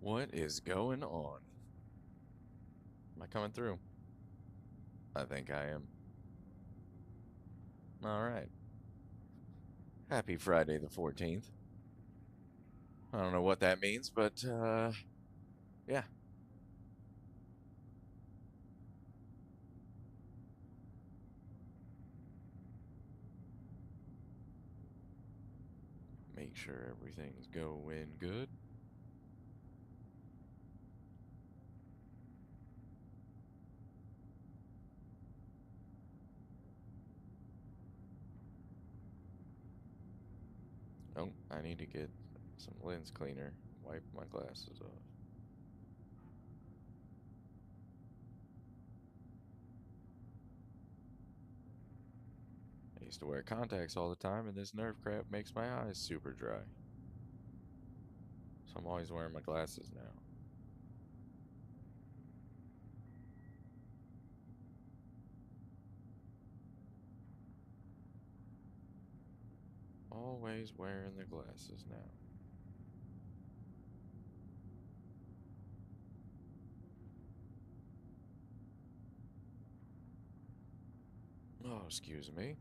What is going on? Am I coming through? I think I am. Alright. Happy Friday the 14th. I don't know what that means, but, yeah. Make sure everything's going good. Oh, I need to get some lens cleaner. Wipe my glasses off. I used to wear contacts all the time, and this nerve crap makes my eyes super dry. So I'm always wearing my glasses now. Always wearing the glasses now. Oh, excuse me.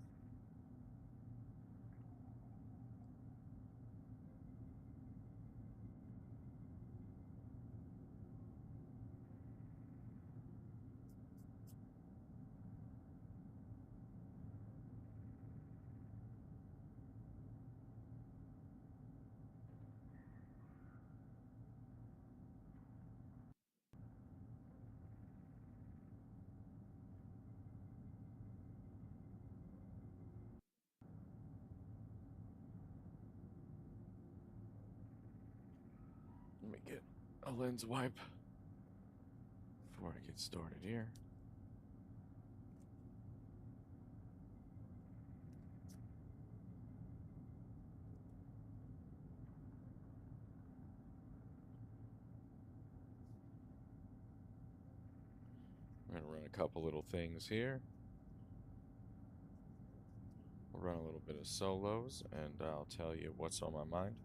Let me get a lens wipe before I get started here. I'm going to run a couple little things here. We'll run a little bit of solos, and I'll tell you what's on my mind,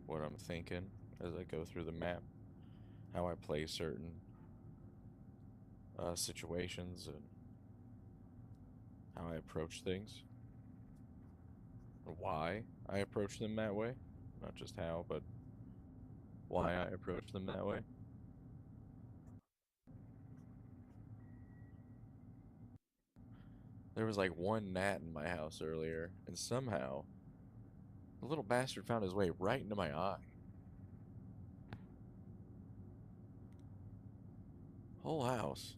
what I'm thinking as I go through the map, how I play certain situations, and how I approach things, why I approach them that way. Not just how, but why I approach them that way. There was like one gnat in my house earlier, and somehow the little bastard found his way right into my eye. Whole house.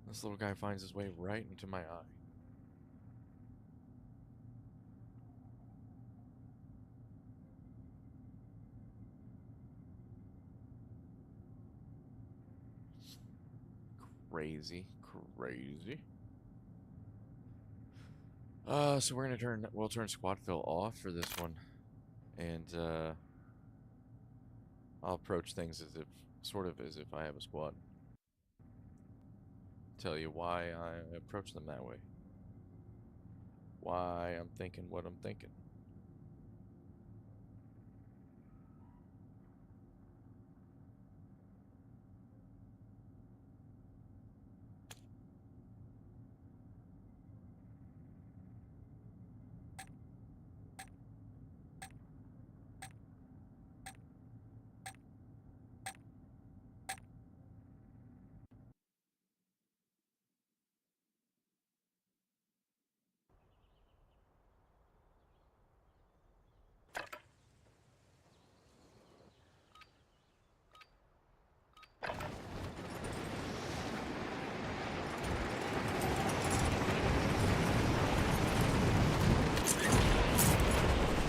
This little guy finds his way right into my eye. Crazy, crazy. So we'll turn squad fill off for this one, and I'll approach things sort of as if I have a squad. Tell you why I approach them that way. Why I'm thinking what I'm thinking.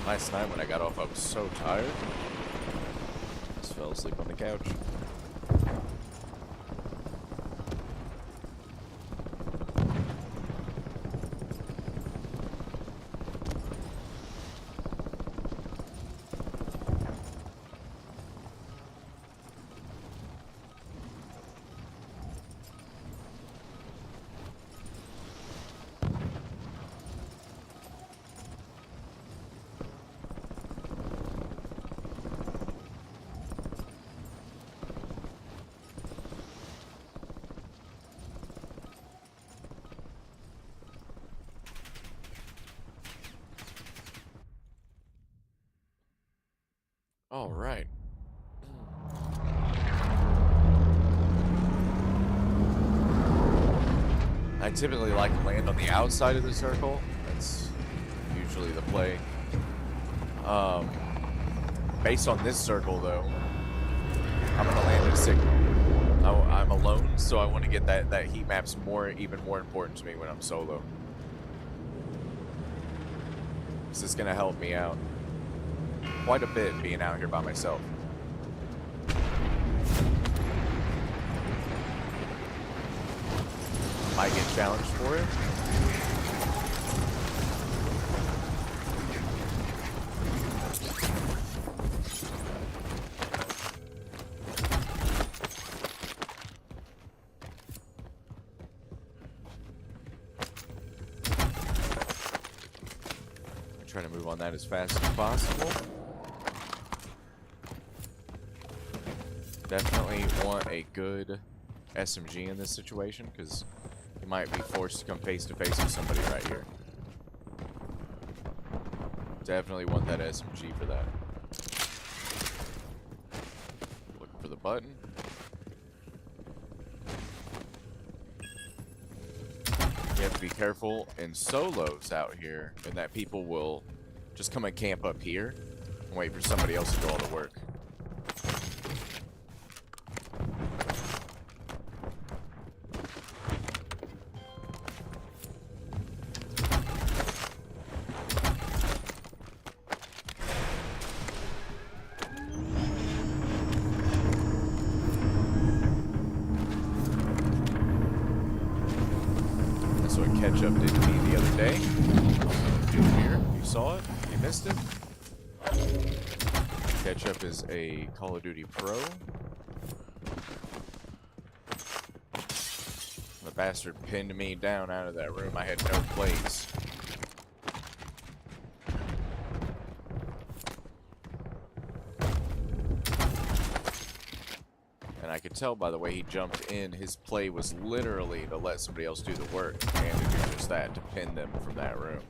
Last night when I got off, I was so tired. Just fell asleep on the couch. All right. I typically like to land on the outside of the circle. That's usually the play. Based on this circle, though, I'm gonna land at signal. I'm alone, so I want to get that heat map's even more important to me when I'm solo. This is gonna help me out quite a bit being out here by myself. Might get challenged for it. Try to move on that as fast as possible. Definitely want a good SMG in this situation, because you might be forced to come face to face with somebody right here. Definitely want that SMG for that. Looking for the button. You have to be careful in solos out here, and that people will just come and camp up here and wait for somebody else to do all the work. Ketchup did to me the other day. Here, you saw it? You missed it? Ketchup is a Call of Duty pro. The bastard pinned me down out of that room. I had no plates. And I could tell by the way he jumped in, his play was literally to let somebody else do the work, and to do just that, to pin them from that room.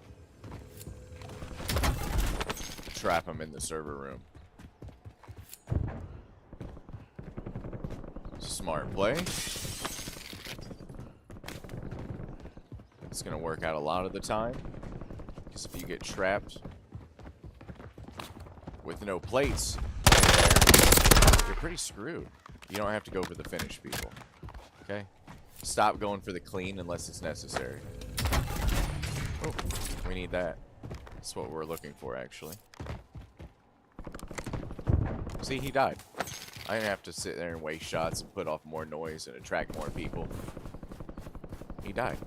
To trap them in the server room. Smart play. It's going to work out a lot of the time, because if you get trapped with no plates, you're pretty screwed. You don't have to go for the finish, people. Okay? Stop going for the clean unless it's necessary. Oh, we need that. That's what we're looking for, actually. See, he died. I didn't have to sit there and waste shots and put off more noise and attract more people. He died.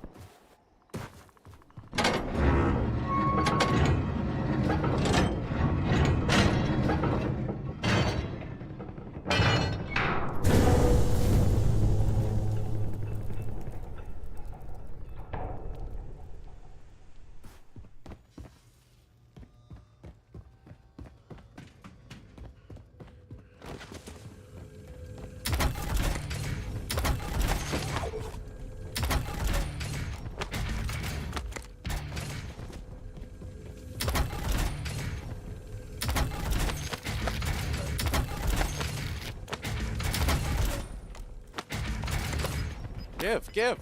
Give.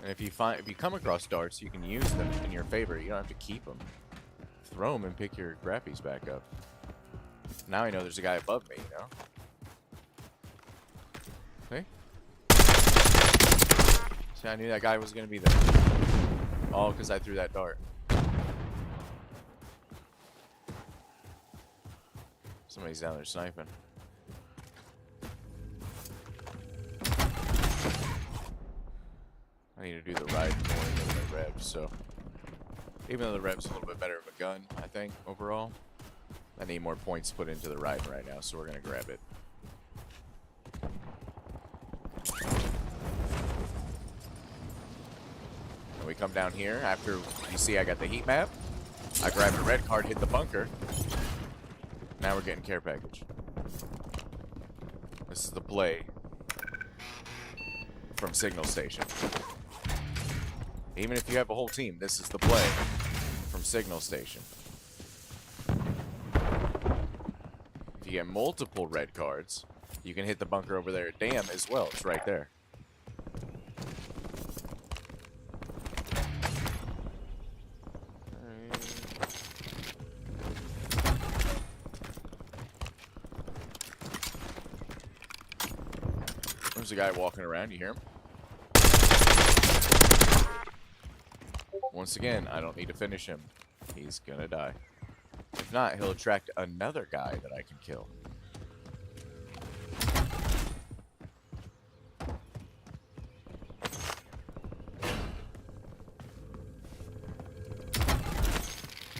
And if you come across darts, you can use them in your favor. You don't have to keep them. Throw them and pick your grappies back up. Now I know there's a guy above me, you know? See? See, I knew that guy was gonna be there. All because I threw that dart. Somebody's down there sniping. I need to do the ride more than the revs, so even though the rev's a little bit better of a gun, I think, overall, I need more points put into the ride right now, so we're gonna grab it. And we come down here after you see I got the heat map. I grab the red card, hit the bunker. Now we're getting care package. This is the play from Signal Station. Even if you have a whole team, this is the play from Signal Station. If you get multiple red cards, you can hit the bunker over there at Dam as well. It's right there. There's a guy walking around. You hear him? Once again, I don't need to finish him. He's gonna die. If not, he'll attract another guy that I can kill.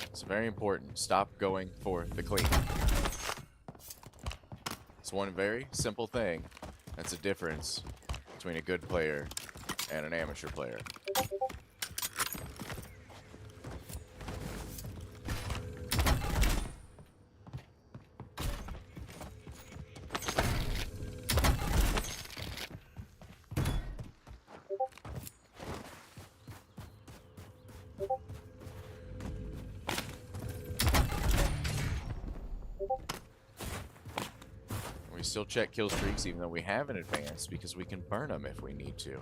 It's very important. Stop going for the clean. It's one very simple thing. That's the difference between a good player and an amateur player. We still check kill streaks even though we have an advance because we can burn them if we need to.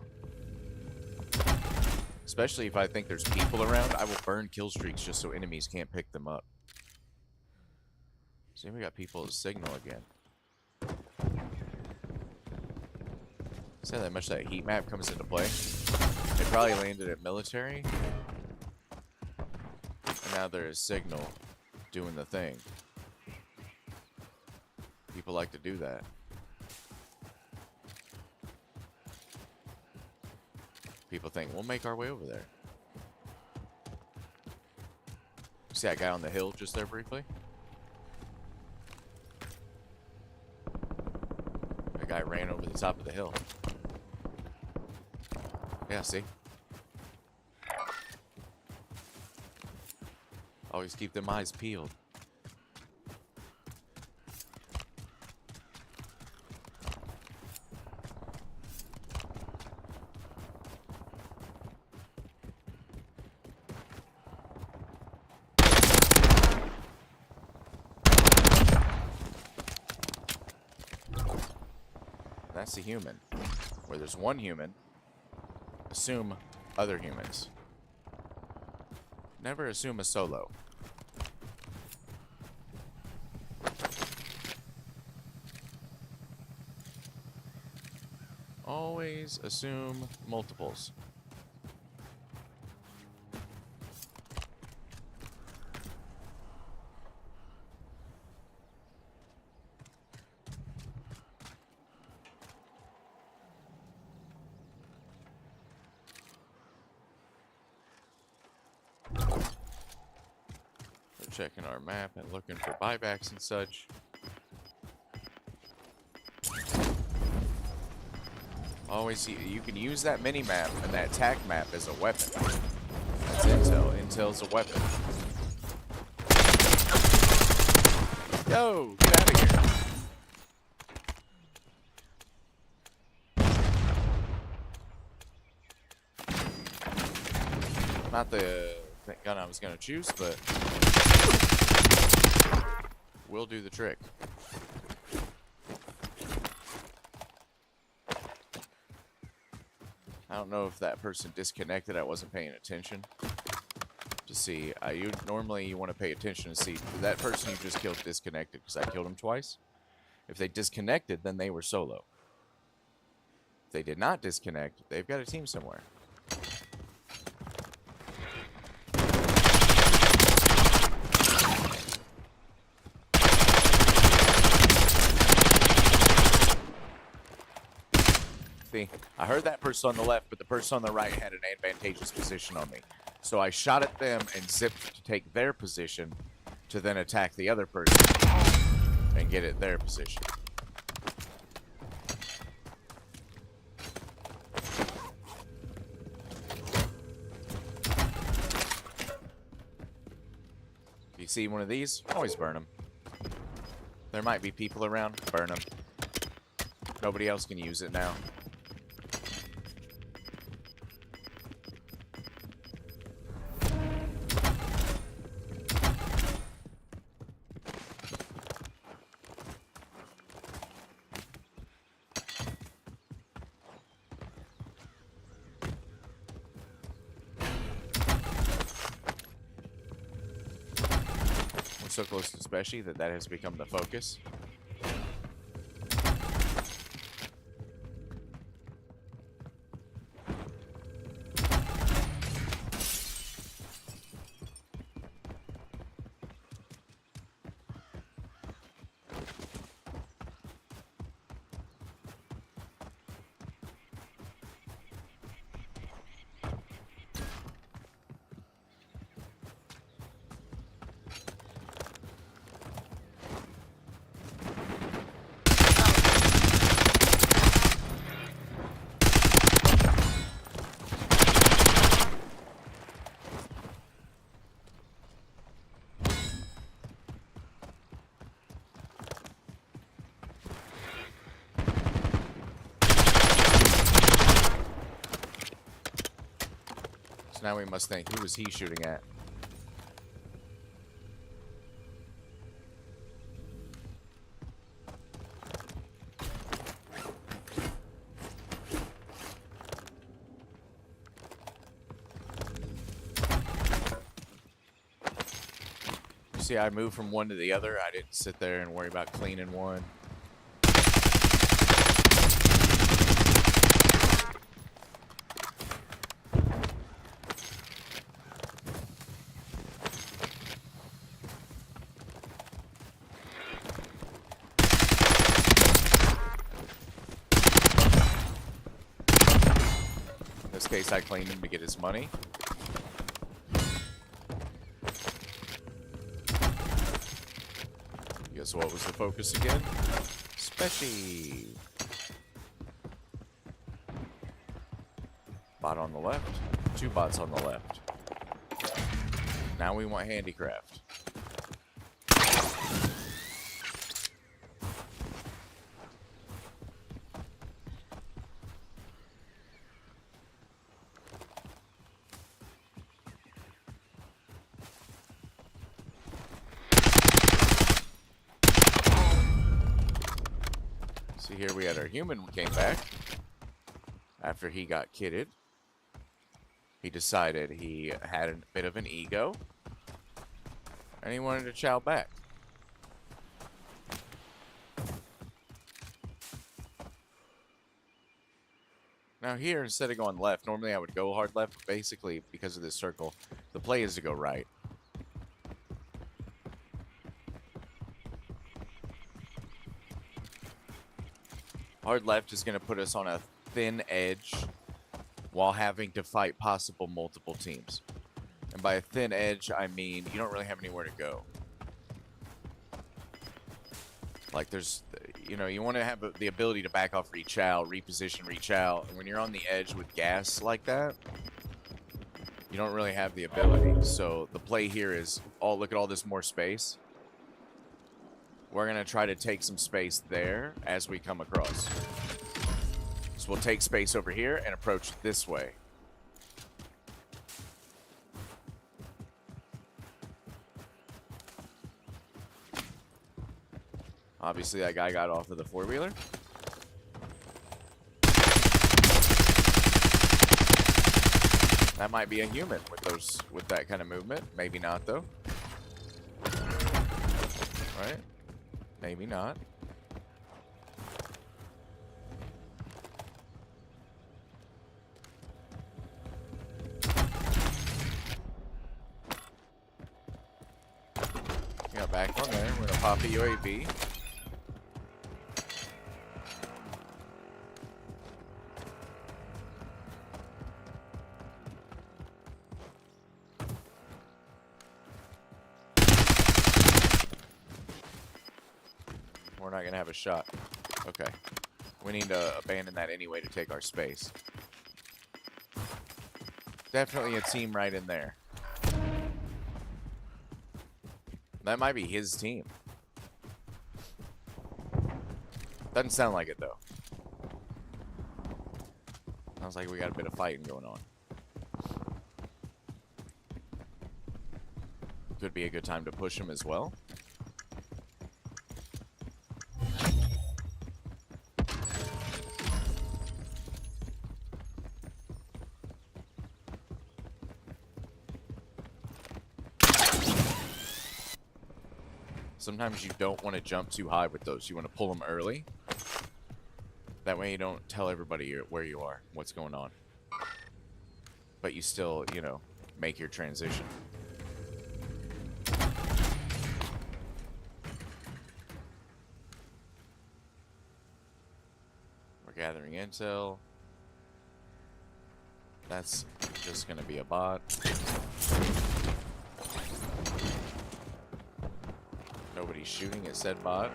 Especially if I think there's people around, I will burn kill streaks just so enemies can't pick them up. See, we got people at Signal again. See how much that heat map comes into play? They probably landed at military. And now they're at Signal doing the thing. People like to do that. People think, we'll make our way over there. See that guy on the hill just there briefly? That guy ran over the top of the hill. Yeah, see? Always keep them eyes peeled. That's a human. Where there's one human, assume other humans. Never assume a solo. Always assume multiples. Checking our map and looking for buybacks and such. Always, you can use that mini map and that attack map as a weapon. That's intel. Intel's a weapon. Yo, get out of here. Not the gun I was going to choose, but will do the trick. I don't know if that person disconnected. I wasn't paying attention to see. Normally you want to pay attention to see did that person you just killed disconnected because I killed him twice. If they disconnected, then they were solo. If they did not disconnect, they've got a team somewhere. I heard that person on the left, but the person on the right had an advantageous position on me. So I shot at them and zipped to take their position to then attack the other person and get at their position. If you see one of these, always burn them. There might be people around, burn them. Nobody else can use it now. so close to Speci that that has become the focus. So now we must think, who was he shooting at? See, I moved from one to the other. I didn't sit there and worry about cleaning one. In this case, I cleaned him to get his money. Guess what was the focus again? Speci. Bot on the left. 2 bots on the left. Now we want handicraft. See, here we had our human came back after he got kitted. He decided he had a bit of an ego and he wanted to chow back. Now here, instead of going left, normally I would go hard left, but basically because of this circle, the play is to go right. Hard left is going to put us on a thin edge while having to fight possible multiple teams. And by a thin edge, I mean you don't really have anywhere to go. Like there's, you know, you want to have the ability to back off, reach out, reposition, reach out. And when you're on the edge with gas like that, you don't really have the ability. So the play here is, oh, look at all this more space. We're going to try to take some space there as we come across. So we'll take space over here and approach this way. Obviously, that guy got off of the four-wheeler. That might be a human with that kind of movement. Maybe not, though. Right? Maybe not. Yeah, back on there. We're gonna pop a UAV. We're not gonna have a shot. Okay. We need to abandon that anyway to take our space. Definitely a team right in there. That might be his team. Doesn't sound like it though. Sounds like we got a bit of fighting going on. Could be a good time to push him as well. Sometimes you don't want to jump too high with those. You want to pull them early. That way you don't tell everybody where you are, what's going on. But you still, you know, make your transition. We're gathering intel. That's just going to be a bot. Nobody's shooting at said bot.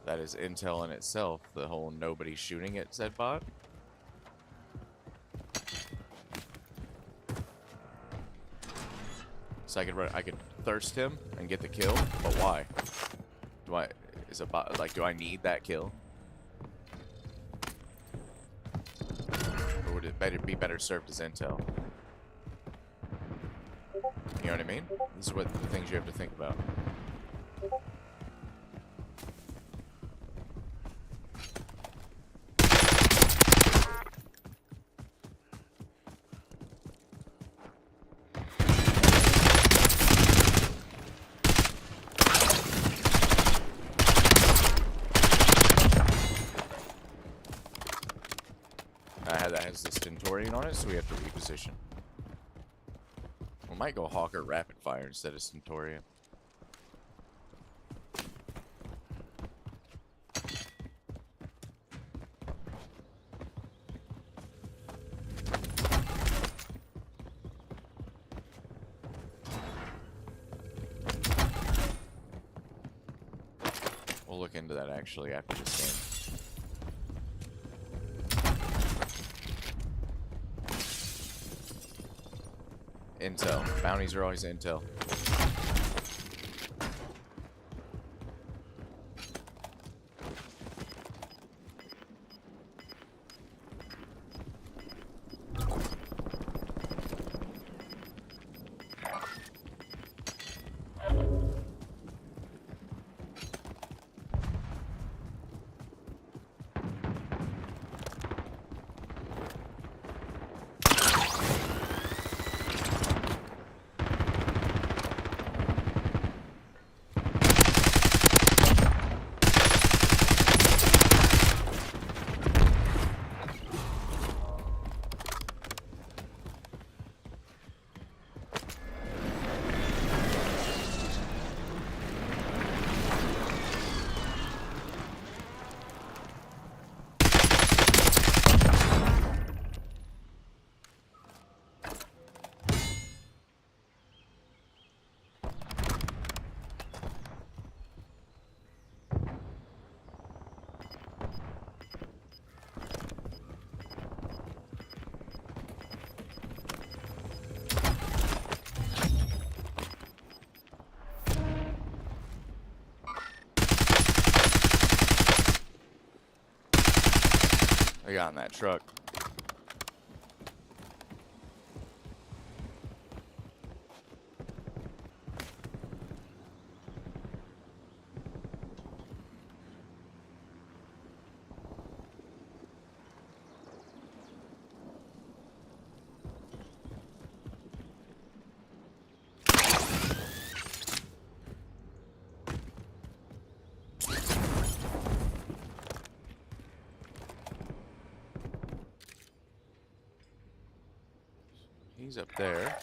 That is intel in itself, the whole nobody shooting at said bot. So I could thirst him and get the kill, but why? Do I need that kill? Or would it be better served as intel? You know what I mean? This is what the things you have to think about. That has the Stentorian on it, so we have to reposition. We might go Hawker Rapid Fire instead of Stentorian. We'll look into that actually after this game. Intel. Bounties are always intel. They got in that truck. He's up there.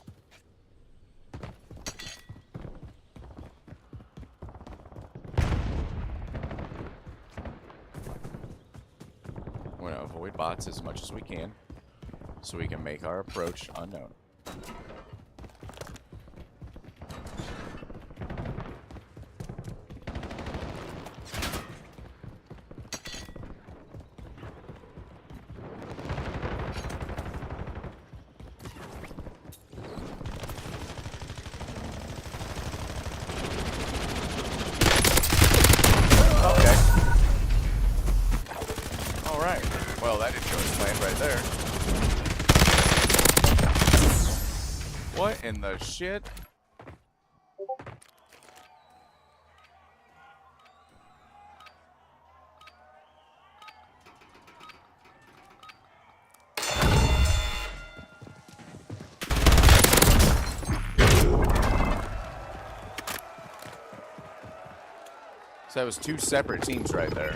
We're gonna avoid bots as much as we can, so we can make our approach unknown. Well, that didn't go as planned right there. What in the shit? So that was 2 separate teams right there.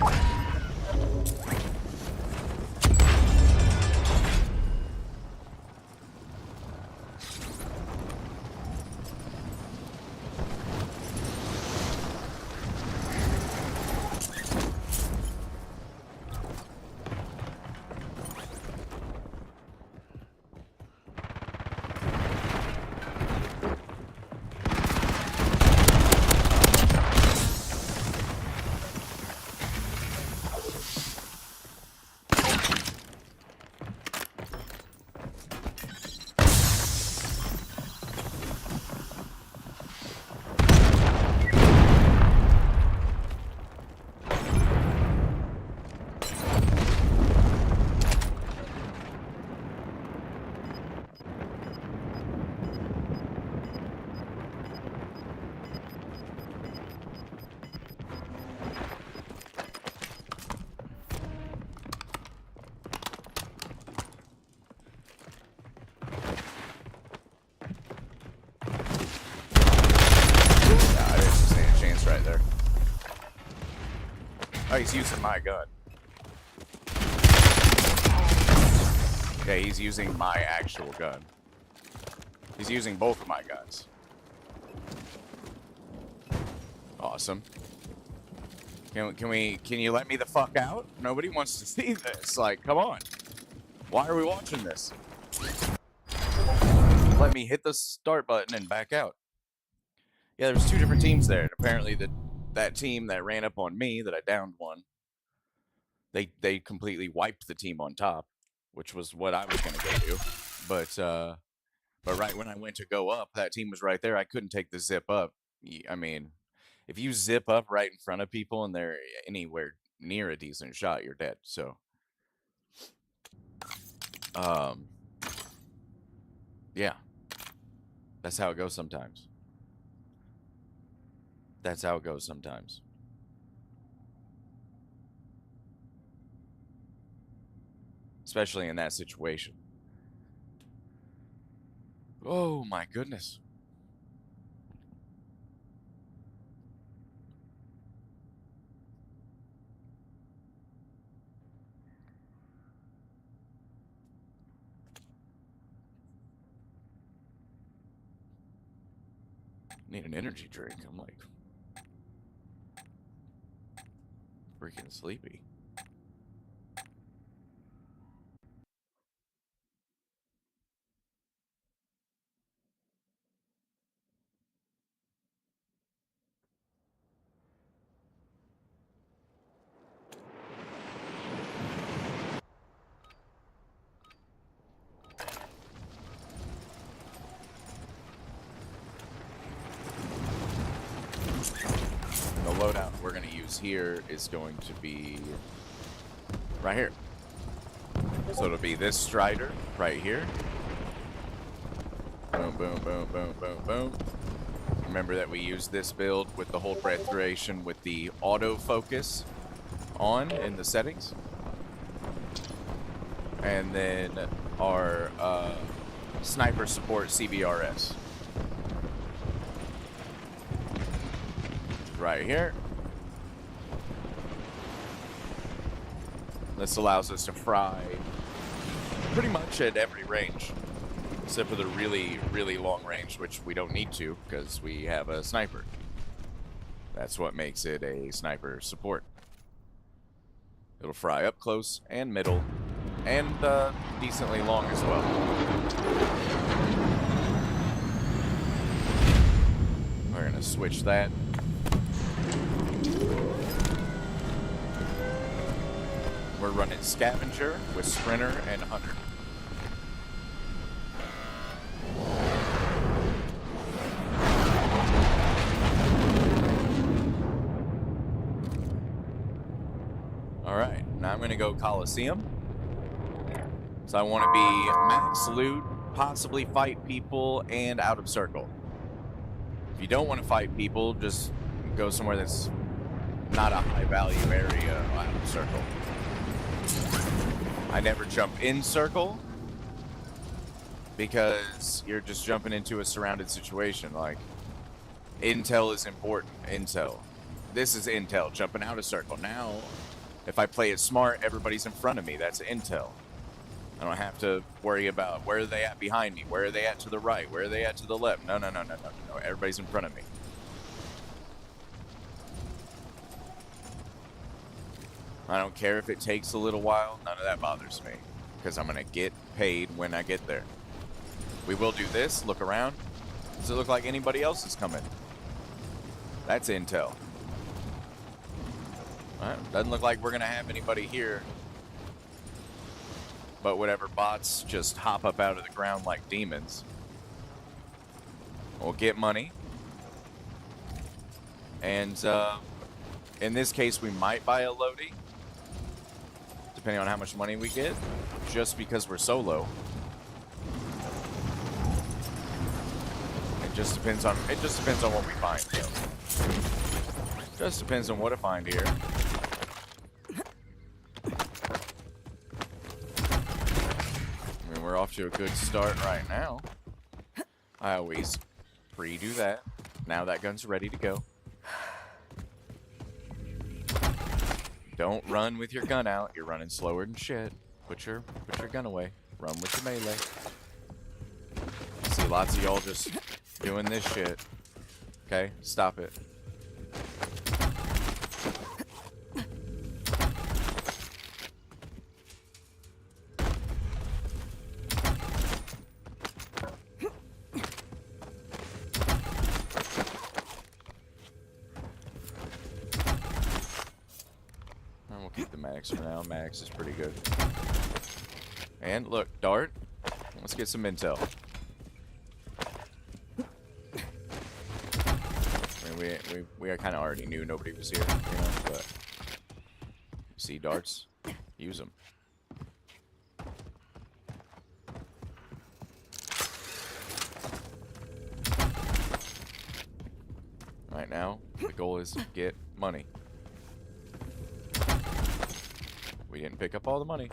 Oh, he's using my gun. Yeah, he's using my actual gun. He's using both of my guns. Awesome. Can you let me the fuck out? Nobody wants to see this. Like, come on. Why are we watching this? Let me hit the start button and back out. Yeah, there's 2 different teams there. And apparently that team that ran up on me, that I downed one, they completely wiped the team on top, which was what I was going to go do. But right when I went to go up, that team was right there. I couldn't take the zip up. I mean, if you zip up right in front of people and they're anywhere near a decent shot, you're dead. So, yeah. That's how it goes sometimes. That's how it goes sometimes. Especially in that situation. Oh my goodness. Need an energy drink. I'm like freaking sleepy. The loadout we're going to use here is going to be right here. So it'll be this Strider right here. Boom, boom, boom, boom, boom, boom. Remember that we use this build with the hold breath duration with the autofocus on in the settings. And then our sniper support CBRS. Right here. This allows us to fry pretty much at every range, except for the really, really long range, which we don't need to because we have a sniper. That's what makes it a sniper support. It'll fry up close and middle and decently long as well. We're going to switch that. We're running Scavenger with Sprinter and Hunter. Alright, now I'm going to go Coliseum. So I want to be max loot, possibly fight people, and out of circle. If you don't want to fight people, just go somewhere that's not a high value area out of circle. I never jump in circle because you're just jumping into a surrounded situation. Like, intel is important. Intel. This is intel, jumping out of circle. Now, if I play it smart, everybody's in front of me. That's intel. I don't have to worry about where are they at behind me, where are they at to the right, where are they at to the left. No. Everybody's in front of me. I don't care if it takes a little while. None of that bothers me, because I'm going to get paid when I get there. We will do this. Look around. Does it look like anybody else is coming? That's intel. All right. Doesn't look like we're going to have anybody here. But whatever bots just hop up out of the ground like demons. We'll get money. And in this case, we might buy a Lodi, depending on how much money we get, just because we're solo. It just depends on what we find. So. Just depends on what I find here. I mean, we're off to a good start right now. I always pre-do that. Now that gun's ready to go. Don't run with your gun out. You're running slower than shit. Put your gun away. Run with your melee. I see lots of y'all just doing this shit. Okay, stop it. We'll keep the max for now. Max is pretty good. And look, dart. Let's get some intel. I mean, we kind of already knew nobody was here, you know, but see darts, use them. Right now, the goal is to get money. We didn't pick up all the money.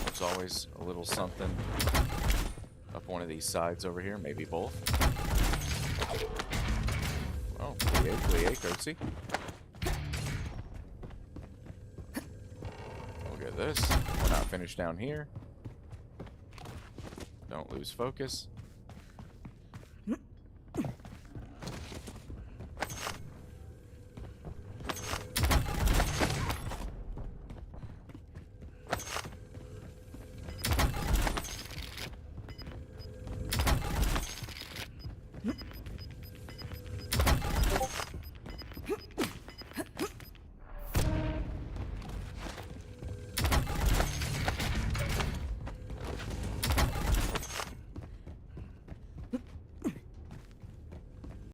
There's always a little something up one of these sides over here, maybe both. Oh, plie, courtesy. We'll get this. We're not finished down here. Don't lose focus.